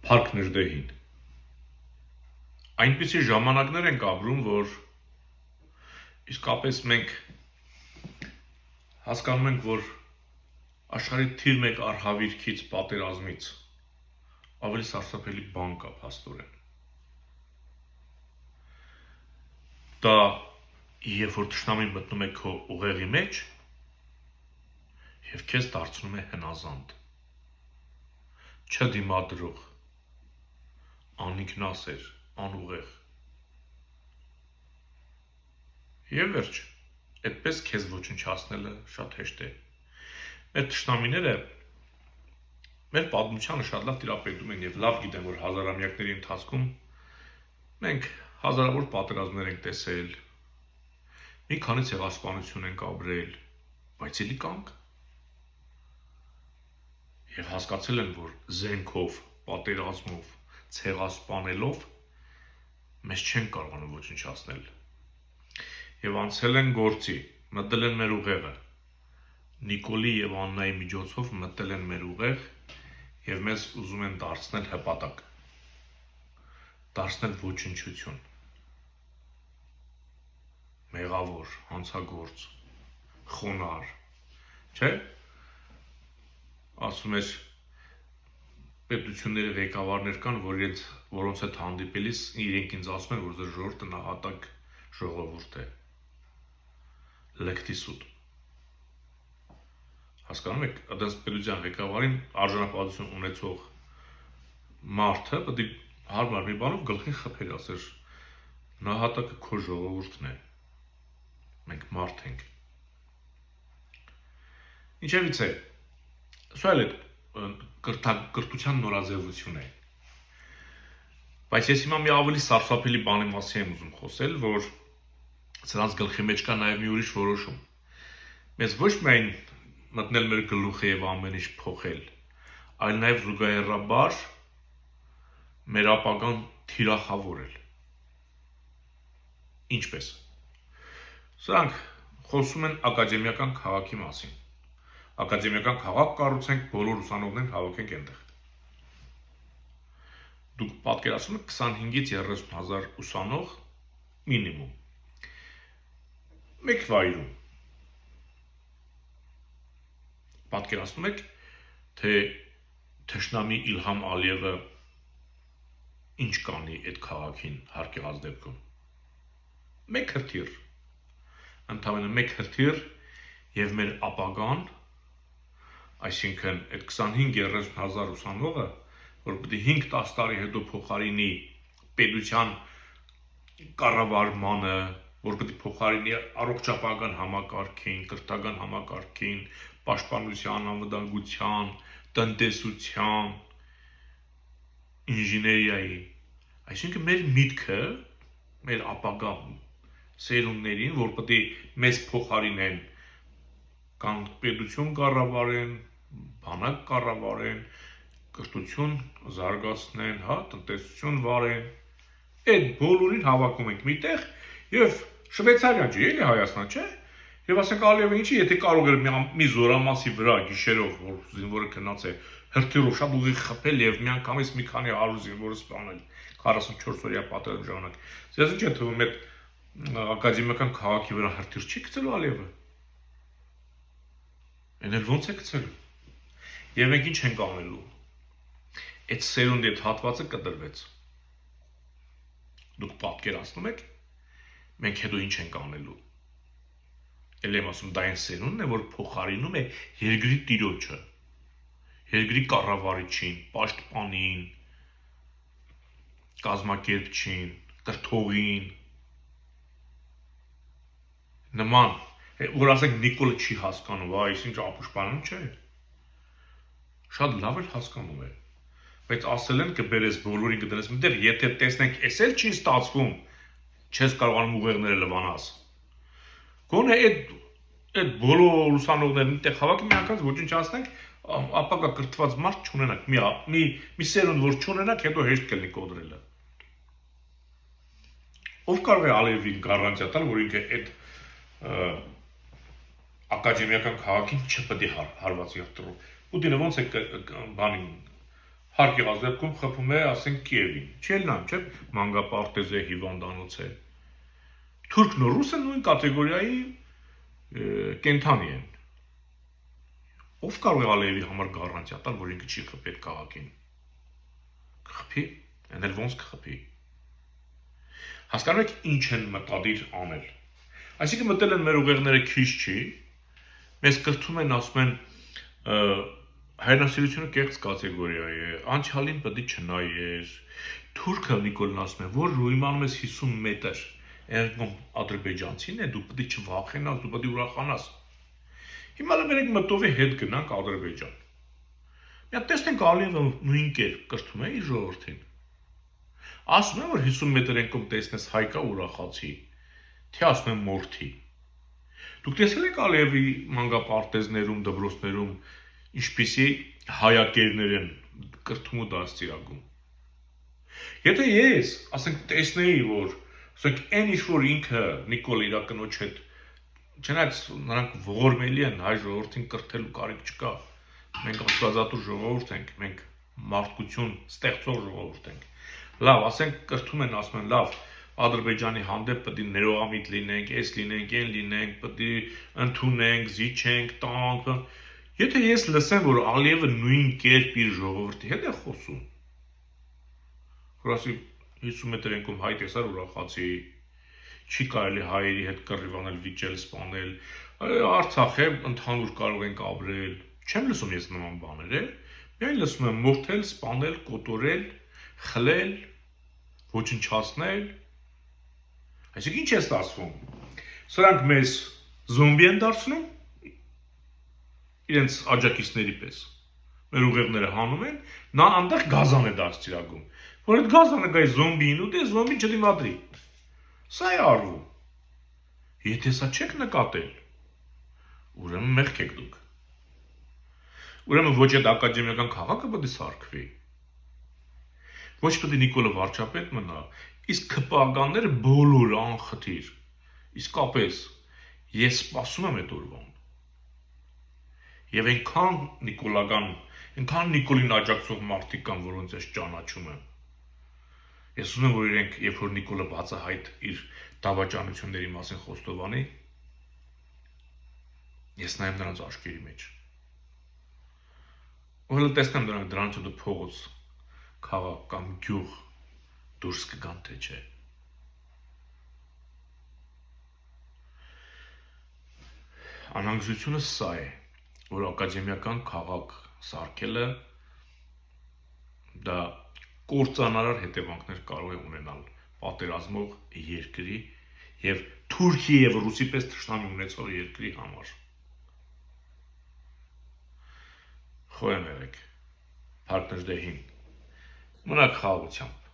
Փառքներ դեհին։ Այնպիսի ժամանակներ ենք ապրում, որ իսկապես մենք հասկանում ենք, որ աշխարհի թիվ 1 արհավիրքից, պատերազմից ավելի սարսափելի բան կա փաստորեն։ Դա երբ որ թշնամին մտնում է քո ուղեղի մեջ եւ քեզ դարձնում է հնազանդ, չդիմադրող, անինքնասեր, անուղեղ։ Եվ վերջ, այդպես քեզ ոչնչացնելը շատ հեշտ է։ Մեր թշնամիները մեր պատմությանը շատ լավ տիրապետում են եւ լավ գիտեն, որ հազարամյակների ընթացքում մենք հազարավոր պատերազմներ ենք տեսել, մի քանի ցեղասպանություն ենք ապրել, բայց էլի կանք եւ հասկացել են, որ զենքով, պատերազմով, ցեղասպանելով մեզ չեն կարողանում ոչնչացնել։ Եվ անցել են գործի, մտել են մեր ուղեղը, Նիկոլի եւ Աննայի միջոցով մտել են մեր ուղեղ եւ մեզ ուզում են դարձնել հպատակ, դարձնել ոչնչություն, մեղավոր, հանցագործ, խոնար, չէ՞։ Ասում էր պետությունների ղեկավարներ կան, որոնց հետ հանդիպելիս իրենք ինձ ասում են, որ ձեր ժողովուրդը նահատակ ժողովուրդ է, լեկտի սուտ։ Հասկանում եք, այդպես պետության ղեկավարին արժանապատվություն ունեցող մարդը պետք է հարմար մի բանով գլխին խփեր, ասեր նահատակը քո ժողովուրդն է, մենք մարդ ենք։ Ինչևից է, սա էլ կրթության նորաձևություն է, բայց ես հիմա մի ավելի սարսափելի բանի մասին եմ ուզում խոսել, որ սրանց գլխի մեջ կա նաև մի ուրիշ որոշում։ Մեզ ոչ միայն մտնել մեր գլուխը եւ ամեն ինչ փոխել, այլ նաև զուգահեռաբար մեր ապագան թիրախավորել։ Ինչպես։ Սրանք խոսում են ակադեմիական քաղաքի մասին։ Ակադեմիական քաղաք կառուցենք, բոլոր ուսանողներին հավաքենք այնտեղ։ Դուք պատկերացնում եք 25-ից 30,000 ուսանող մինիմում։ Մեկ վայրում։ Պատկերացնում եք, թե թշնամի Իլհամ Ալիևը ինչ կանի այդ քաղաքին հարկեղած դեպքում։ Մեկ հրթիռ, ընդամենը մեկ հրթիռ եւ մեր ապագան, այսինքն այդ 25-30,000 ուսանողը, որ պետք է 5-10 տարի հետո փոխարինի պետության կառավարմանը, որ պետք է փոխարինի առողջապահական համակարգին, կրթական համակարգին, պաշտպանության, անվտանգության, տնտեսության, ինժեներիայի, այսինքն մեր միտքը, մեր ապագա սերունդներին, որ պետք է մեզ փոխարինեն, կան պետություն կառավարեն, բանակ կառավարեն, կրթություն զարգացնեն, տնտեսություն վարեն, այդ բոլորին հավաքում ենք միտեղ եւ Շվեյցարիա չէ, էլի Հայաստան չէ։ Եվ ասենք Ալիևը ինչի, եթե կարող էր մի զորամասի վրա գիշերով, որ զինվորը քնած է, հրթիռով շատ ուղիղ խփել եւ միանգամից մի քանի 100 զինվորը սպանել 44 օրյա պատերազմ ժամանակ։ Ձեզ ինչ է թվում այդ ակադեմիական քաղաքի վրա հրթիռ չի գցելու Ալիևը։ Էն էլ ոնց է գցելու։ Եվ մենք ինչ ենք անելու։ Այդ սերունդի այդ հատվածը կտրվեց։ Դուք պատկերացնում եք, մենք հետո ինչ ենք անելու։ Էլ եմ ասում, դա այն սերունդն է, որ փոխարինում է երկրի տիրոջը, երկրի կառավարիչին, պաշտպանին, կազմակերպչին, կրթողին։ Նման, որ ասենք Նիկոլը չի հասկանում, այս ինչ ապուշպանում չէ։ Շատ լավ էլ հասկանում է, բայց ասել են կբերես բոլորին կդնես մտեղ, եթե տեսնենք էս էլ չի ստացվում, չես կարողանում ուղեղները լվանաս։ Գոնե այդ բոլոր ուսանողներն մտեղ հավաքի մի անգամ ոչնչացնենք, ապակա կրթված մարդ չունենանք, մի սերունդ որ չունենանք, հետո հեշտ կլինի կոդրելը։ Ով կարող է Ալիևին գարանտիա տալ, որ ինքը այդ ակադեմիական քաղաքին չպետք է հարված եղտրու։ Պուտինը ոնց է բանին Հարկ եղած դեպքում խփում է, ասենք, Կիևին։ Չի լնամ, չէ՞, մանկապարտեզ է, հիվանդանոց է։ Թուրքն ու ռուսը նույն կատեգորիայի կենթանի են։ Ով կարող է Ալիևի համար գարանտիա տալ, որ ինքը չի խփել քաղաքին։ Կխփի, այն էլ ոնց կխփի։ Հասկանում եք ինչ են մտադիր անել։ Այսինքն մտել են մեր ուղեղները քիչ չի, մեզ կրթում են, ասում են հայրենասիրությունը կեղծ կատեգորիա է, անցյալին պետք է չնայես։ Թուրքը Նիկոլն ասում է, որ իմանում ես 50 մետր, եղնում ադրբեջանցին է, դու պետք է չվախենաս, դու պետք է ուրախանաս։ Հիմա մենք մտովի հետ գնանք Ադրբեջան։ Մի տեսնենք Ալիևը նույն կերպ կրթում է իր ժողովրդին։ Ասում եմ, որ 50 մետր ենքում տեսնես հայկա ուրախացի, թե ասում եմ մորթի։ Դուք տեսել եք Ալիևի մանկապարտեզներում, դպրոցներում ինչպիսի հայակերներ են կրթում ու դաստիարակում։ Եթե ես, ասենք, տեսնեի, որ, ասենք, այն ինչ որ ինքը Նիկոլ իր կնոջ հետ, չնայած նրանք ողորմելի են, հայ ժողովրդին կրթելու կարիք չկա։ Մենք աստվածատուր ժողովուրդ ենք, մենք մարդկություն ստեղծող ժողովուրդ ենք։ Լավ, ասենք կրթում են, ասում են, լավ, Ադրբեջանի հանդեպ պետք է ներողամիտ լինենք, էս լինենք, այն լինենք, պետք է ընդունենք, զիջենք, տանք։ Եթե ես լսեմ, որ Ալիևը նույն կերպ իր ժողովրդի հետ է խոսում, որ ասի 50 մետր ենքում հայ տեսար ուրախացի, չի կարելի հայերի հետ կռիվանել, վիճել, սպանել, Արցախ է, ընդհանուր կարող ենք ապրել։ Չեմ լսում ես նման բաներ, միայն լսում եմ մորթել, սպանել, կոտորել, խլել, ոչնչացնել։ Այսինքն ինչ է ստացվում։ Սրանք մեզ զոմբի են դարձնում իրենց աջակիցների պես։ Մեր ուղեղները հանում են, նա այնտեղ գազան է դաստիարակում, որ այդ գազանը գայ զոմբին ու դե զոմբին չդիմադրի։ Սա է արվում։ Եթե սա չեք նկատել, ուրեմն մեղք եք դուք։ Ուրեմն ոչ այդ ակադեմիական քաղաքը պետք է սարքվի։ Ոչ պետք է Նիկոլը վարչապետ մնա, իսկ ԿՊԱ-ականները բոլորը անխտիր։ Իսկապես, ես սպասում եմ այդ օրվան։ Եվ այնքան Նիկոլական, այնքան Նիկոլին աջակցող մարդիկ կան, որոնց ես ճանաչում եմ։ Ես ուզում եմ, որ իրենք, երբ որ Նիկոլը բացահայտ իր դավաճանությունների մասին խոստովանի, ես նայեմ նրանց աչքերի մեջ։ Ու հələ տեսնեմ նրանք դրանց ու փողոց, քաղաք կամ գյուղ դուրս կգան թե չէ։ Անհանգստությունը սա է, որ ակադեմիական քաղաք սարքելը դա կործանարար հետևանքներ կարող է ունենալ պատերազմող երկրի եւ Թուրքիի եւ Ռուսի պես թշնամի ունեցող երկրի համար։ Խոհեմ եղեք, Փարքնժդեհին, մնաք խաղաղությամբ։